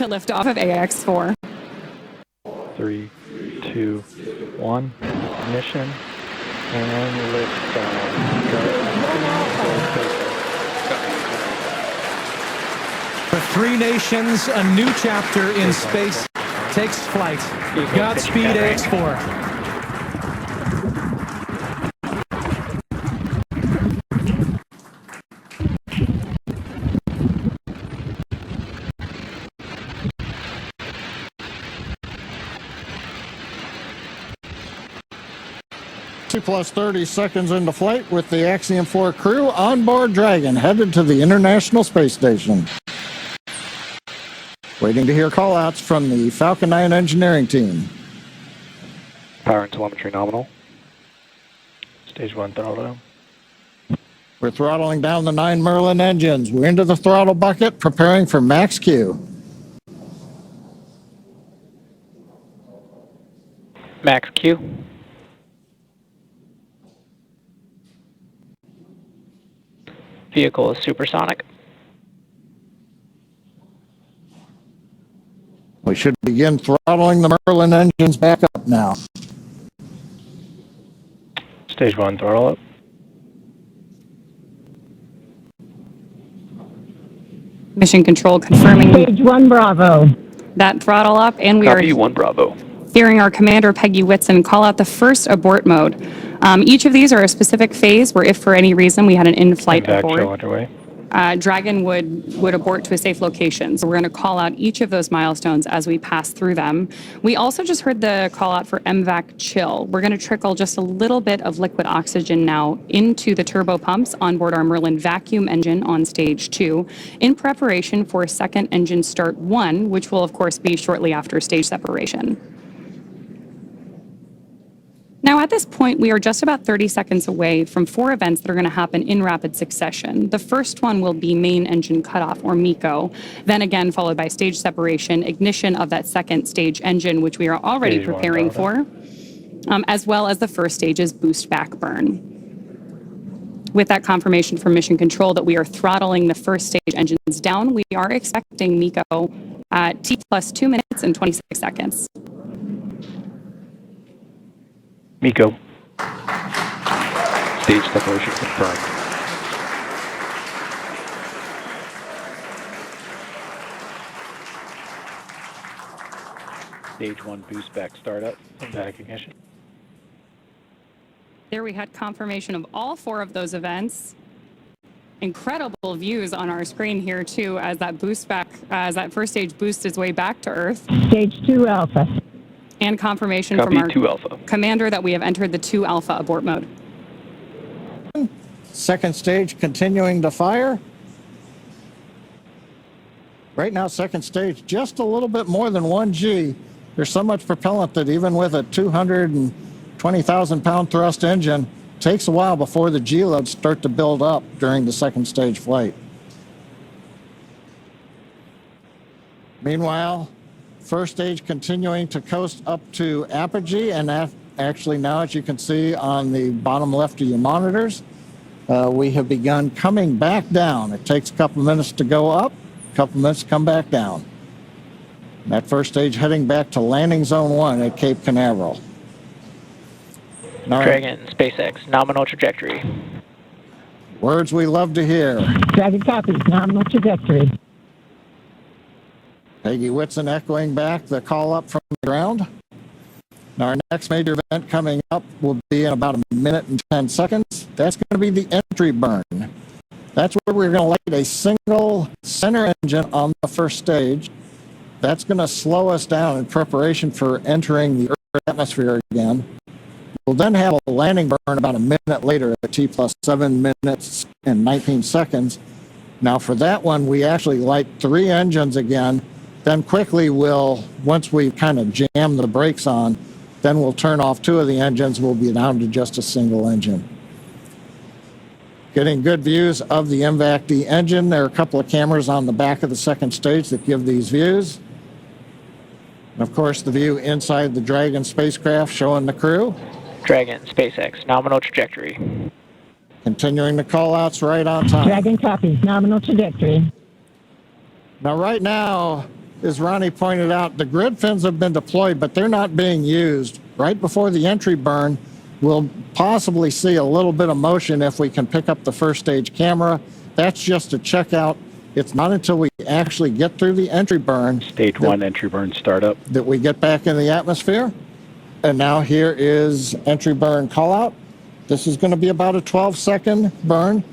to liftoff of AX-4. 3, 2, 1, ignition, and liftoff. For three nations, a new chapter in space takes flight. Godspeed, AX-4. Plus 30 seconds into flight with the Axiom-4 crew on board Dragon, headed to the International Space Station. Waiting to hear callouts from the Falcon 9 engineering team. Power and telemetry nominal. Stage 1 throttle. We're throttling down the 9 Merlin engines. We're into the throttle bucket, preparing for max Q. Max Q. Vehicle is supersonic. We should begin throttling the Merlin engines back up now. Stage 1 throttle up. Mission control confirming Stage 1 Bravo. that throttle up, and we Copy are 1 Bravo. hearing our commander, Peggy Whitson, call out the first abort mode. Each of these are a specific phase where if for any reason we had an in-flight Impact abort, show underway. Dragon would abort to a safe location. So we're going to call out each of those milestones as we pass through them. We also just heard the call out for MVAC chill. We're going to trickle just a little bit of liquid oxygen now into the turbo pumps on board our Merlin vacuum engine on stage 2 in preparation for second engine start 1, which will of course be shortly after stage separation. Now, at this point, we are just about 30 seconds away from 4 events that are going to happen in rapid succession. The first one will be main engine cutoff, or MECO, then again followed by stage separation, ignition of that second stage engine, which we are already Stage preparing 1 for, as well as the first stage's boost back burn. With that confirmation from Mission Control that we are throttling the first stage engines down, we are expecting MECO at T plus 2 minutes and 26 seconds. MECO. Stage separation confirmed. Stage 1 boost back startup and back ignition. There we had confirmation of all 4 of those events. Incredible views on our screen here too as that boost back, as that first stage boosts its way back to Earth. Stage 2 Alpha. And confirmation Copy from our 2 Alpha. commander that we have entered the 2 Alpha abort mode. Second stage continuing to fire. Right now, second stage just a little bit more than 1 G. There's so much propellant that even with a 220,000 pound thrust engine, it takes a while before the G loads start to build up during the second stage flight. Meanwhile, first stage continuing to coast up to apogee, and actually now, as you can see on the bottom left of your monitors, we have begun coming back down. It takes a couple minutes to go up, a couple minutes to come back down. And that first stage heading back to landing zone 1 at Cape Canaveral. Dragon, SpaceX, nominal trajectory. Words we love to hear. Dragon copies, nominal trajectory. Peggy Whitson echoing back the call up from the ground. Now our next major event coming up will be in about 1 minute and 10 seconds. That's going to be the entry burn. That's where we're going to light a single center engine on the first stage. That's going to slow us down in preparation for entering the Earth atmosphere again. We'll then have a landing burn about 1 minute later at T plus 7 minutes and 19 seconds. Now for that one, we actually light 3 engines again. Then quickly once we kind of jam the brakes on, then we'll turn off 2 of the engines. We'll be down to just a single engine. Getting good views of the MVAC-D engine. There are a couple of cameras on the back of the second stage that give these views. And of course, the view inside the Dragon spacecraft showing the crew. Dragon, SpaceX, nominal trajectory. Continuing the call-outs right on time. Dragon copies, nominal trajectory. Now, right now, as Ronnie pointed out, the grid fins have been deployed, but they're not being used. Right before the entry burn, we'll possibly see a little bit of motion if we can pick up the first stage camera. That's just a checkout. It's not until we actually get through the entry burn. Stage 1 entry burn startup. That we get back in the atmosphere. And now here is entry burn call out. This is going to be about a 12-second burn.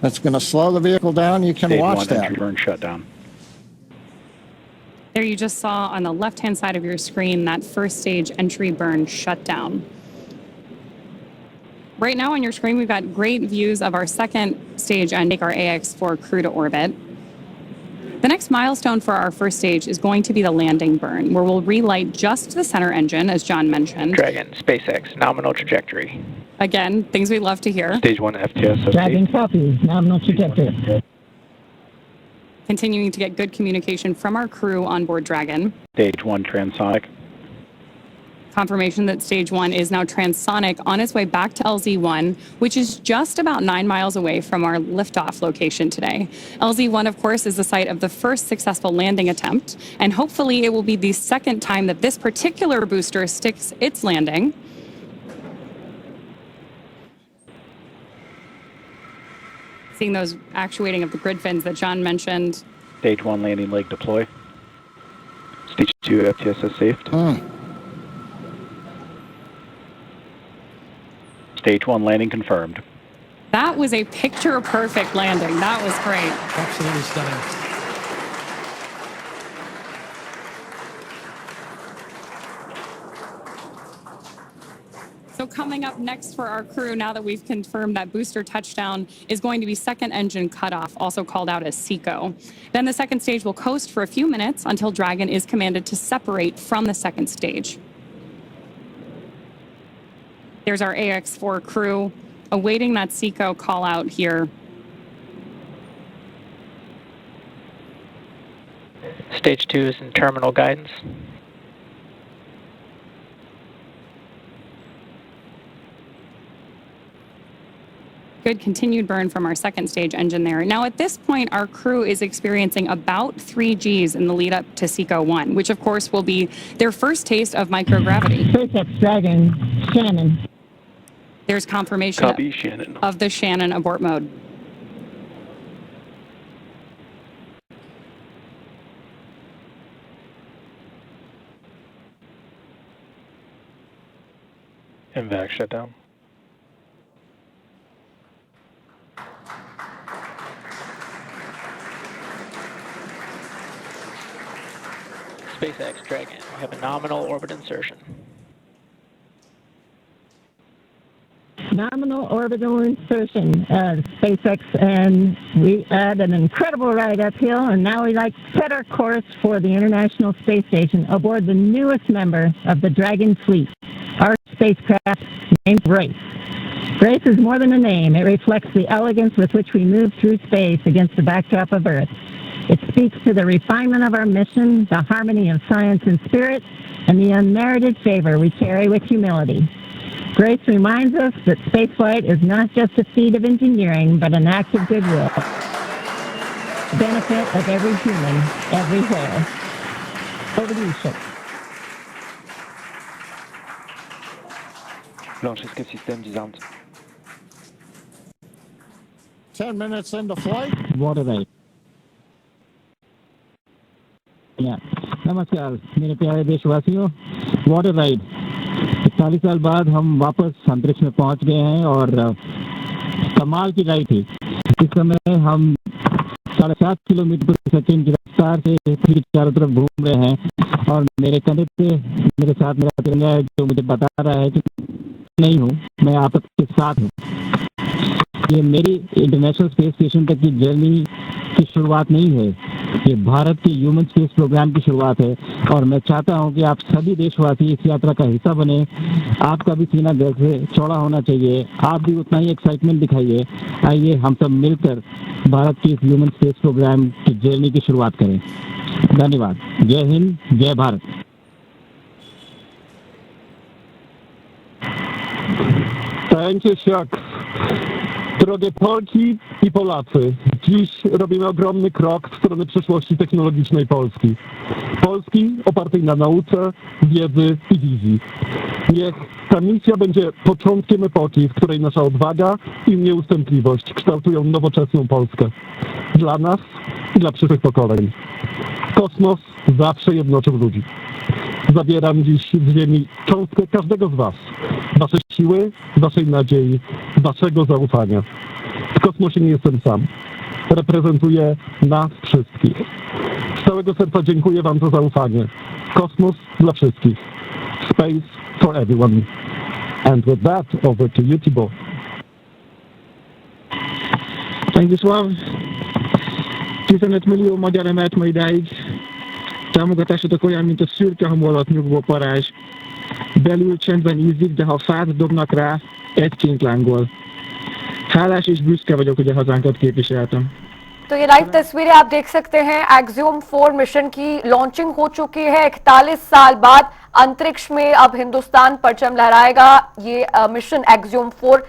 That's going to slow the vehicle down. You can Stage watch 1 that. entry burn shutdown. There you just saw on the left-hand side of your screen that first stage entry burn shutdown. Right now on your screen, we've got great views of our second stage and take our AX-4 crew to orbit. The next milestone for our first stage is going to be the landing burn, where we'll relight just the center engine, as John mentioned. Dragon, SpaceX, nominal trajectory. Again, things we love to hear. Stage 1 FTS. Dragon copies, nominal trajectory. Continuing to get good communication from our crew on board Dragon. Stage 1 transonic. Confirmation that stage 1 is now transonic on its way back to LZ-1, which is just about 9 miles away from our liftoff location today. LZ-1, of course, is the site of the first successful landing attempt, and hopefully it will be the second time that this particular booster sticks its landing. Seeing those actuating of the grid fins that John mentioned. Stage 1 landing leg deploy. Stage 2 FTSS saved. Stage 1 landing confirmed. That was a picture-perfect landing. That was great. Absolutely stunning. So coming up next for our crew, now that we've confirmed that booster touchdown, is going to be second engine cutoff, also called out as SECO. Then the second stage will coast for a few minutes until Dragon is commanded to separate from the second stage. There's our AX-4 crew awaiting that SECO call out here. Stage 2 is in terminal guidance. Good continued burn from our second stage engine there. Now at this point, our crew is experiencing about 3 Gs in the lead up to SECO 1, which of course will be their first taste of microgravity. SpaceX Dragon, Shannon. There's confirmation Copy, Shannon. of the Shannon abort mode. MVAC shutdown. SpaceX Dragon, we have a nominal orbit insertion. Nominal orbital insertion, SpaceX, and we had an incredible ride uphill, and now we like to set our course for the International Space Station aboard the newest member of the Dragon fleet, our spacecraft named Grace. Grace is more than a name. It reflects the elegance with which we move through space against the backdrop of Earth. It speaks to the refinement of our mission, the harmony of science and spirit, and the unmerited favor we carry with humility. Grace reminds us that spaceflight is not just a feat of engineering, but an act of goodwill. Benefit of every human, everywhere. Over to you, Shuk. Blanchesque système disarmed. 10 minutes into flight. Water ride. नमस्कार मेरे प्यारे देशवासियों, water ride 40 साल बाद हम वापस अंतरिक्ष में पहुंच गए हैं और कमाल की राइड थी। इस समय हम 7.5 किलोमीटर प्रति सेकंड की रफ्तार से पृथ्वी के चारों तरफ घूम रहे हैं और मेरे कंधे पे मेरे साथ मेरा तिरंगा है जो मुझे बता रहा है कि नहीं हूँ, मैं आपके साथ हूँ। ये मेरी इंटरनेशनल स्पेस स्टेशन तक की जर्नी की शुरुआत नहीं है, ये भारत के ह्यूमन स्पेस प्रोग्राम की शुरुआत है और मैं चाहता हूं कि आप सभी देशवासी इस यात्रा का हिस्सा बने। आपका भी सीना गर्व से चौड़ा होना चाहिए, आप भी उतना ही एक्साइटमेंट दिखाइए। आइए हम सब मिलकर भारत के इस ह्यूमन स्पेस प्रोग्राम की जर्नी की शुरुआत करें। धन्यवाद। जय हिंद, जय Bharat. Thank you, Chuck. Drogie Polki i Polacy, Dziś robimy ogromny krok w stronę przyszłości technologicznej Polski. Polski opartej na nauce, wiedzy i wizji. Niech ta misja będzie początkiem epoki, w której nasza odwaga i nieustępliwość kształtują nowoczesną Polskę. Dla nas i dla przyszłych pokoleń. Kosmos zawsze jednoczył ludzi. Zabieram dziś z ziemi cząstkę każdego z was. Wasze siły, waszej nadziei, waszego zaufania. W kosmosie nie jestem sam. Reprezentuję nas wszystkich. Z całego serca dziękuję wam za zaufanie. Kosmos dla wszystkich. Space for everyone. And with that, over to you, Thibaut. Thank you, Sław. 15 millió magyar emelt ma idáig. Támogatásodok olyan, mint a szürke hamu alatt nyugvó parázs. Belül csendben ízik, de ha fát dobnak rá, egyként lángol. Hálás és büszke vagyok, hogy a hazánkat képviseltem. तो ये live तस्वीरें आप देख सकते हैं। Axiom-4 mission की launching हो चुकी है। 41 साल बाद अंतरिक्ष में अब हिंदुस्तान परचम लहराएगा। ये मिशन Axiom-4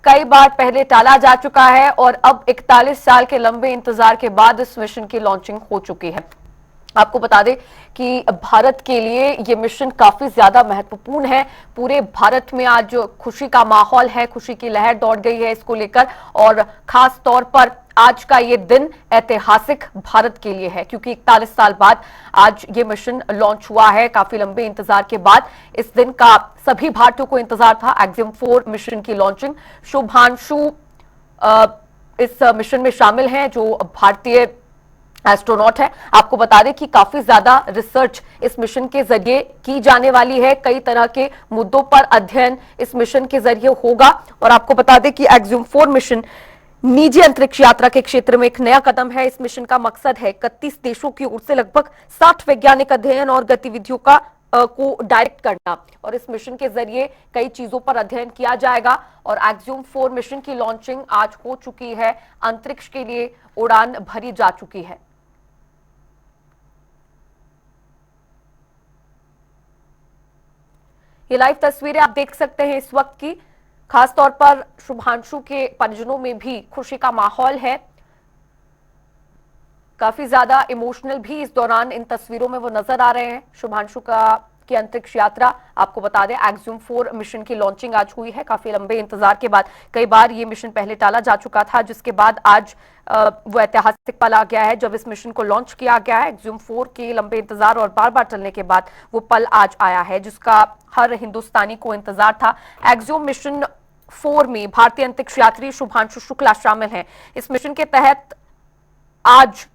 कई बार पहले टाला जा चुका है और अब 41 साल के लंबे इंतजार के बाद इस मिशन की लॉन्चिंग हो चुकी है। आपको बता दें कि भारत के लिए ये मिशन काफी ज्यादा महत्वपूर्ण है। पूरे भारत में आज खुशी का माहौल है, खुशी की लहर दौड़ गई है इसको लेकर, और खास तौर पर आज का ये दिन ऐतिहासिक भारत के लिए है क्योंकि 41 साल बाद आज ये मिशन लॉन्च हुआ है। काफी लंबे इंतजार के बाद इस दिन का सभी भारतीयों को इंतजार था। Axiom-4 मिशन की लॉन्चिंग। शुभांशु इस मिशन में शामिल हैं जो भारतीय एस्ट्रोनॉट है। आपको बता दें कि काफी ज्यादा रिसर्च इस मिशन के जरिए की जाने वाली है। कई तरह के मुद्दों पर अध्ययन इस मिशन के जरिए होगा। और आपको बता दें कि Axiom-4 मिशन निजी अंतरिक्ष यात्रा के क्षेत्र में एक नया कदम है। इस मिशन का मकसद है 31 देशों की ओर से लगभग 60 वैज्ञानिक अध्ययन और गतिविधियों का को डायरेक्ट करना, और इस मिशन के जरिए कई चीजों पर अध्ययन किया जाएगा। और Axiom-4 मिशन की लॉन्चिंग आज हो चुकी है। अंतरिक्ष के लिए उड़ान भरी जा चुकी है। ये लाइव तस्वीरें आप देख सकते हैं इस वक्त की। खास तौर पर शुभांशु के परिजनों में भी खुशी का माहौल है। काफी ज्यादा इमोशनल भी इस दौरान इन तस्वीरों में वो नजर आ रहे हैं। शुभांशु की अंतरिक्ष यात्रा, आपको बता दें Axiom-4 मिशन की लॉन्चिंग आज हुई है काफी लंबे इंतजार के बाद। कई बार ये मिशन पहले टाला जा चुका था, जिसके बाद आज वो ऐतिहासिक पल आ गया है जब इस मिशन को लॉन्च किया गया है। Axiom-4 के लंबे इंतजार और बार बार चलने के बाद वो पल आज आया है जिसका हर हिंदुस्तानी को इंतजार था। Axiom मिशन 4 में भारतीय अंतरिक्ष यात्री शुभांशु शुक्ला शामिल हैं। इस मिशन के तहत आज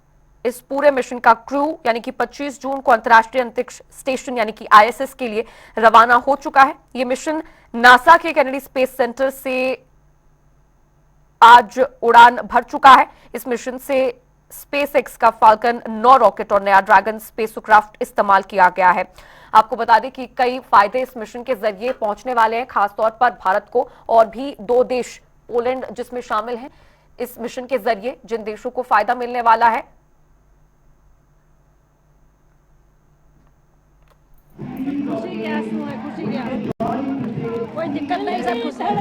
इस पूरे मिशन का क्रू यानी कि 25 जून को अंतर्राष्ट्रीय अंतरिक्ष स्टेशन यानी कि ISS के लिए रवाना हो चुका है। यह मिशन नासा के कैनेडी स्पेस सेंटर से आज उड़ान भर चुका है। इस मिशन से SpaceX का फाल्कन 9 रॉकेट और नया ड्रैगन स्पेसक्राफ्ट इस्तेमाल किया गया है। आपको बता दें कि कई फायदे इस मिशन के जरिए पहुंचने वाले हैं, खासतौर पर भारत को, और भी 2 देश पोलैंड जिसमें शामिल हैं इस मिशन के जरिए, जिन देशों को फायदा मिलने वाला है। कोई दिक्कत नहीं, सब कुछ है।